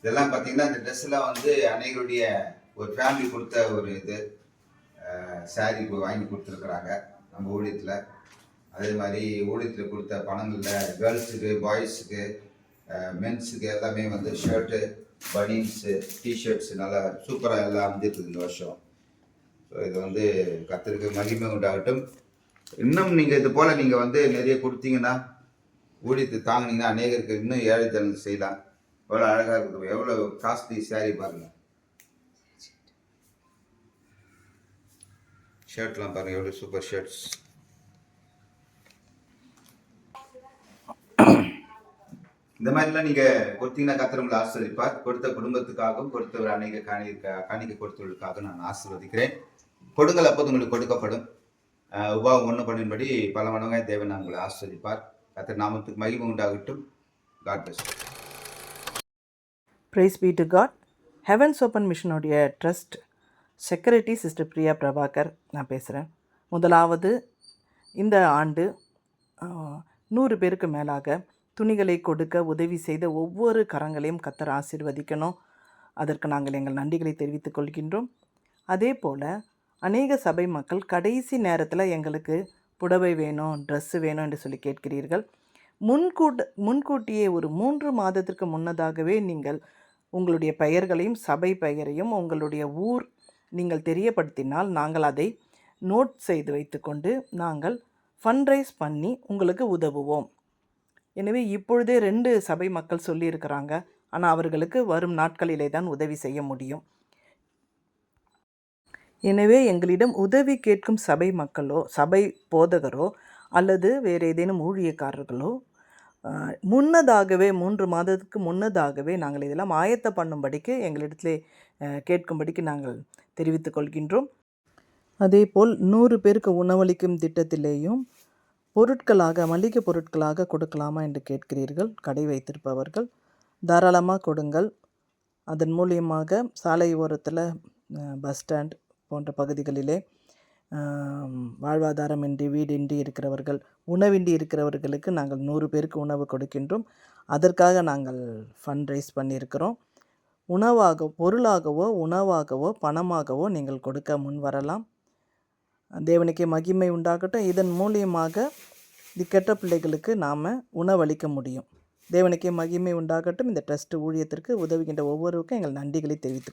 இதெல்லாம் பார்த்தீங்கன்னா இந்த ட்ரெஸ்ஸெல்லாம் வந்து அனைவருடைய ஒரு ஃபேமிலி கொடுத்த ஒரு இது சாரீ வாங்கி கொடுத்துருக்குறாங்க நம்ம ஊழியத்தில். அதே மாதிரி ஊழியத்தில் கொடுத்த பணங்களில் கேர்ள்ஸுக்கு, பாய்ஸுக்கு, மென்ஸுக்கு எல்லாமே வந்து ஷர்ட்டு, பனியன்ஸு, டிஷர்ட்ஸு நல்லா சூப்பராக எல்லாம் அமைஞ்சிருக்குது இந்த வருஷம். ஸோ இது வந்து கர்த்தருக்கு மகிமை உண்டாகட்டும். இன்னும் நீங்கள் இது போல் நீங்கள் வந்து நிறைய கொடுத்தீங்கன்னா, ஊழியத்தை தாங்கினீங்கன்னா அநேகருக்கு இன்னும் ஏழை ஜனங்கள் செய்யலாம். எவ்வளோ அழகாக இருக்குது, எவ்வளோ காஸ்ட்லி சாரீ பாருங்கள். ஷர்ட்லாம் பாருங்கள், எவ்வளோ சூப்பர் ஷர்ட்ஸ். இந்த மாதிரிலாம் நீங்கள் கொடுத்தீங்கன்னா கர்த்தர் உங்களை ஆசீர்வதிப்பார். கொடுத்த குடும்பத்துக்காகவும் கொடுத்தவர் அநேக காணிக்க கொடுத்தவர்களுக்காக நான் ஆசீர்வதிக்கிறேன். கொடுங்கள், அப்போது உங்களுக்கு கொடுக்கப்படும். உபாவம் 1:12 பல மடங்காய் தேவன் உங்களை ஆசீர்வதிப்பார். கர்த்தர் நாமத்துக்கு மகிமை உண்டாகட்டும். God bless. Praise be to God. Heavens open மிஷனுடைய trust secretary sister Priya Prabhakar நான் பேசுகிறேன். முதலாவது, இந்த ஆண்டு 100 பேருக்கு மேலாக துணிகளை கொடுக்க உதவி செய்த ஒவ்வொரு கரங்களையும் கர்த்தர் ஆசீர்வதிக்கணும். அதற்கு நாங்கள் எங்கள் நன்றிகளை தெரிவித்துக் கொள்கின்றோம். அதே போல் அநேக சபை மக்கள் கடைசி நேரத்தில் எங்களுக்கு புடவை வேணும், ட்ரெஸ்ஸு வேணும் என்று சொல்லி கேட்கிறீர்கள். முன்கூட்டியே ஒரு 3 மாதத்திற்கு முன்னதாகவே நீங்கள் உங்களுடைய பெயர்களையும் சபை பெயரையும் உங்களுடைய ஊர் நீங்கள் தெரியப்படுத்தினால் நாங்கள் அதை நோட் செய்து வைத்துக்கொண்டு நாங்கள் ஃபண்ட்ரைஸ் பண்ணி உங்களுக்கு உதவுவோம். எனவே இப்பொழுதே 2 சபை மக்கள் சொல்லியிருக்கிறாங்க. ஆனால் அவர்களுக்கு வரும் நாட்களிலே தான் உதவி செய்ய முடியும். எனவே எங்களிடம் உதவி கேட்கும் சபை மக்களோ, சபை போதகரோ அல்லது வேறு ஏதேனும் ஊழியக்காரர்களோ முன்னதாகவே 3 மாதத்துக்கு முன்னதாகவே நாங்கள் இதெல்லாம் ஆயத்த பண்ணும்படிக்கு எங்களிடத்திலே கேட்கும்படிக்கு நாங்கள் தெரிவித்துக் கொள்கின்றோம். அதேபோல் 100 பேருக்கு உணவளிக்கும் திட்டத்திலேயும் பொருட்களாக, மளிகை பொருட்களாக கொடுக்கலாமா என்று கேட்கிறீர்கள். கடை வைத்திருப்பவர்கள் தாராளமாக கொடுங்கள். அதன் மூலியமாக சாலை ஓரத்தில், பஸ் ஸ்டாண்ட் போன்ற பகுதிகளிலே வாழ்வாதாரமின்றி, வீடின்றி இருக்கிறவர்கள், உணவின்றி இருக்கிறவர்களுக்கு நாங்கள் 100 பேருக்கு உணவு கொடுக்கின்றோம். அதற்காக நாங்கள் ஃபண்ட் ரைஸ் பண்ணியிருக்கிறோம். பொருளாகவோ உணவாகவோ பணமாகவோ நீங்கள் கொடுக்க முன் வரலாம். தேவனுக்கே மகிமை உண்டாகட்டும். இதன் மூலியமாக கெட்ட பிள்ளைகளுக்கு நாம் உணவளிக்க முடியும். தேவனுக்கே மகிமை உண்டாகட்டும். இந்த ட்ரஸ்ட் ஊழியத்திற்கு உதவுகின்ற ஒவ்வொருவருக்கும் எங்கள் நன்றிகளை தெரிவித்துக்